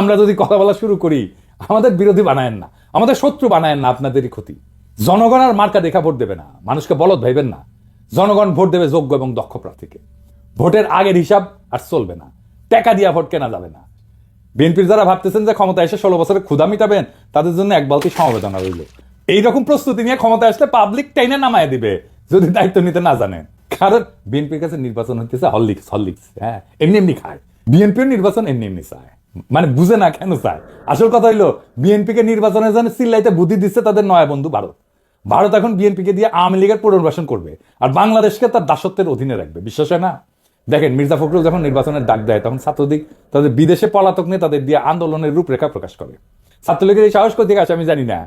আমরা যদি কথা বলা শুরু করি, আমাদের বিরোধী বানায়েন না, আমাদের শত্রু বানায়েন না, আপনাদেরই ক্ষতি। জনগণ আর মার্কা দেখা ভোট দেবে না, মানুষকে বলদ ভাইবেন না। জনগণ ভোট দেবে যোগ্য এবং দক্ষ প্রার্থীকে। ভোটের আগের হিসাব আর চলবে না, টাকা দিয়া ভোট কেনা যাবে না। বিএনপির যারা ভাবতেছেন যে ক্ষমতা এসে 16 বছরে ক্ষুধা মিটাবেন, তাদের জন্য এক বালতি সমবেদনা রইল। এইরকম প্রস্তুতি নিয়ে ক্ষমতা আসলে পাবলিক টাইনে নামায় দিবে যদি দায়িত্ব নিতে না জানেন। কারণ বিএনপির কাছে নির্বাচন হচ্ছে হরলিক্স, হ্যাঁ, এমনি এমনি খায়। বিএনপির নির্বাচন এমনি এমনি চায়, মানে বুঝে না কেন চায়। আসল কথা হইলো, বিএনপিকে নির্বাচনের জন্য চিল্লাইতে বুদ্ধি দিচ্ছে তাদের নয়া বন্ধু ভারত। ভারত এখন বিএনপিকে দিয়ে আওয়ামী লীগের পুনর্বাসন করবে আর বাংলাদেশকে তার দাসত্বের অধীনে রাখবে। বিশ্বাস হয় না? দেখেন, মির্জা ফখরুল যখন নির্বাচনের ডাক দেয়, তখন ছাত্রলীগ তাদের বিদেশে পলাতক নিয়ে তাদের দিয়ে আন্দোলনের রূপরেখা প্রকাশ করে। ছাত্রলীগের এই সাহস কোথেকে আসে আমি জানি না।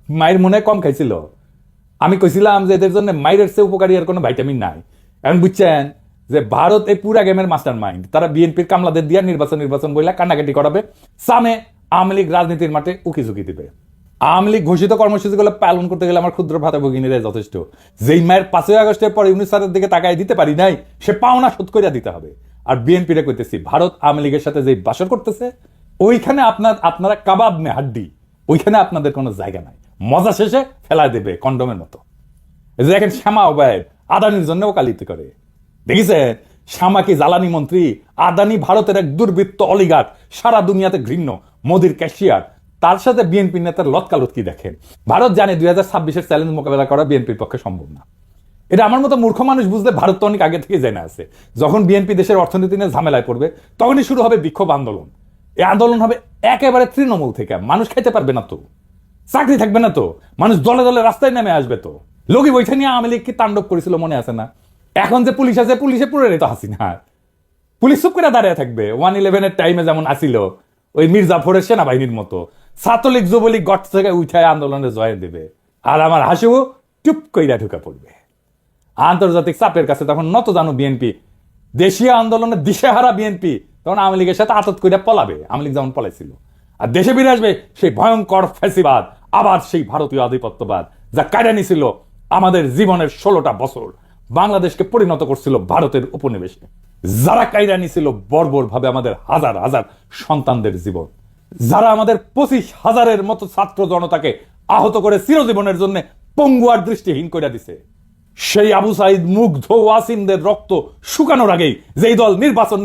মায়ের মনে কম খাইছিল। আমি কইছিলাম যে এদের জন্য মায়ের চেয়ে উপকারী আর কোনো ভাইটামিন নাই। এখন বুঝছেন যে ভারত এই পুরা গেমের মাস্টার মাইন্ড। তারা বিএনপির কামলাদের দিয়ে নির্বাচন বইলা কান্নাকাটি করাবে, সামনে আওয়ামী লীগ রাজনীতির মাঠে উকিঝুঁকি দিবে। আওয়ামী লীগ ঘোষিত কর্মসূচিগুলো পালন করতে গেলে আমার ক্ষুদ্র ভাতা ভগিনীরা যথেষ্ট। যেই মায়ের 5ই আগস্টের পরে ইউনূস স্যারের দিকে তাকায় দিতে পারি নাই, সে পাওনা শোধ করিয়া দিতে হবে। আর বিএনপিরে কইতেছি, ভারত আওয়ামী লীগের সাথে যে বাসর করতেছে, ওইখানে আপনারা কাবাব নে হাড্ডি, ওইখানে আপনাদের কোনো জায়গা নাই। মজা শেষে ফেলা দেবে কন্ডমের মতো। এই যে দেখেন, শ্যামা ওবায়ের আদানির জন্য ওকালতি করে, দেখেছে? শ্যামা কি জ্বালানি মন্ত্রী? আদানি ভারতের এক দুর্বৃত্ত অলিগার্ড, সারা দুনিয়াতে ঘৃণ্য, মোদির ক্যাশিয়ার। তার সাথে বিএনপি নেতার লটকালটকি দেখেন। ভারত জানে 2026-এর চ্যালেঞ্জ মোকাবেলা করা বিএনপির পক্ষে সম্ভব না। এটা আমার মতো মূর্খ মানুষ বুঝলে ভারত তো অনেক আগে থেকে জেনে আছে, যখন বিএনপি দেশের অর্থনীতি নিয়ে ঝামেলায় পড়বে, তখনই শুরু হবে বিক্ষোভ আন্দোলন। এই আন্দোলন হবে একেবারে তৃণমূল থেকে। মানুষ খাইতে পারবে না তো, চাকরি থাকবে না তো, মানুষ দলে দলে রাস্তায় নেমে আসবে তো। লোকই বৈঠা নিয়ে আওয়ামী লীগ কি তাণ্ডব করেছিল মনে আছে না? এখন যে পুলিশ আছে, পুলিশে পুরে তো হাসিনা। পুলিশ চুপ করে দাঁড়িয়ে থাকবে। 1/11-এর টাইমে যেমন আসিল ওই মির্জাফরের সেনাবাহিনীর মতো, ছাত্রলীগ যুবলীগ গট থেকে উঠায় আন্দোলনে জয় দেবে, আর আমার হাসিও চুপ কইরা ঢুকা পড়বে। আন্তর্জাতিক চাপের কাছে তখন নত জানো বিএনপি, দেশীয় আন্দোলনের দিশেহারা বিএনপি তখন আওয়ামী লীগের সাথে আতত কইরা পলাবে, আওয়ামী লীগ যেমন পলাইছিল। আর দেশে ফিরে আসবে সেই ভয়ঙ্কর ফ্যাসিবাদ, আবার সেই ভারতীয় আধিপত্যবাদ, যা কায়দা নিছিল আমাদের জীবনের 16টা বছর, বাংলাদেশকে পরিণত করছিল ভারতের উপনিবেশে। যারা কায়দা নিছিল বর্বর ভাবে আমাদের হাজার হাজার সন্তানদের জীবন, যারা আমাদের 25,000-এর মতো ছাত্র জনতাকে আহত করে চিরজীবনের জন্য পঙ্গুয়ার দৃষ্টিহীন করে দিছে, সেই আবু সাইদ মুগ্ধ ওয়াসিমদের রক্ত শুকানোর আগেই যেই দল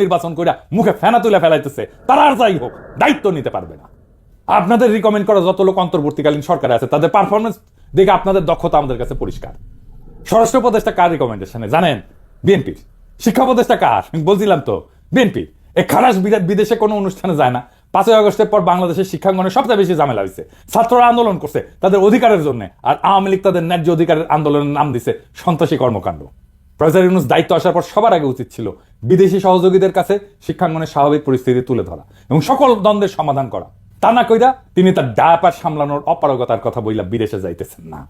নির্বাচন করে মুখে ফেনা তুলে ফেলাইতেছে, তারা আর যাই হোক দায়িত্ব নিতে পারবে না। আপনাদের রিকমেন্ড করা যত লোক অন্তর্বর্তীকালীন সরকারে আছে, তাদের পারফরমেন্স দেখে আপনাদের দক্ষতা আমাদের কাছে পরিষ্কার। স্বরাষ্ট্র উপদেষ্টা কার রিকমেন্ডেশনে জানেন? বিএনপির। শিক্ষা উপদেষ্টা কার? বলছিলাম তো, বিএনপি। এই খারাস বিদেশে কোনো অনুষ্ঠানে যায় না। 5ই আগস্টের পর বাংলাদেশের শিক্ষাঙ্গনে সবচেয়ে বেশি ঝামেলা হয়েছে। ছাত্ররা আন্দোলন করছে তাদের অধিকারের জন্য, আর আওয়ামী লীগ তাদের ন্যায্য অধিকারের আন্দোলনের নাম দিছে সন্ত্রাসী কর্মকাণ্ড। প্রফেসর ইউনূস দায়িত্ব আসার পর সবার আগে উচিত ছিল বিদেশি সহযোগীদের কাছে শিক্ষাঙ্গনের স্বাভাবিক পরিস্থিতি তুলে ধরা এবং সকল দ্বন্দ্বের সমাধান করা। তা না কইরা তিনি তার ডায়াপার সামলানোর অপারগতার কথা বইলা বিদেশে যাইতেছেন না।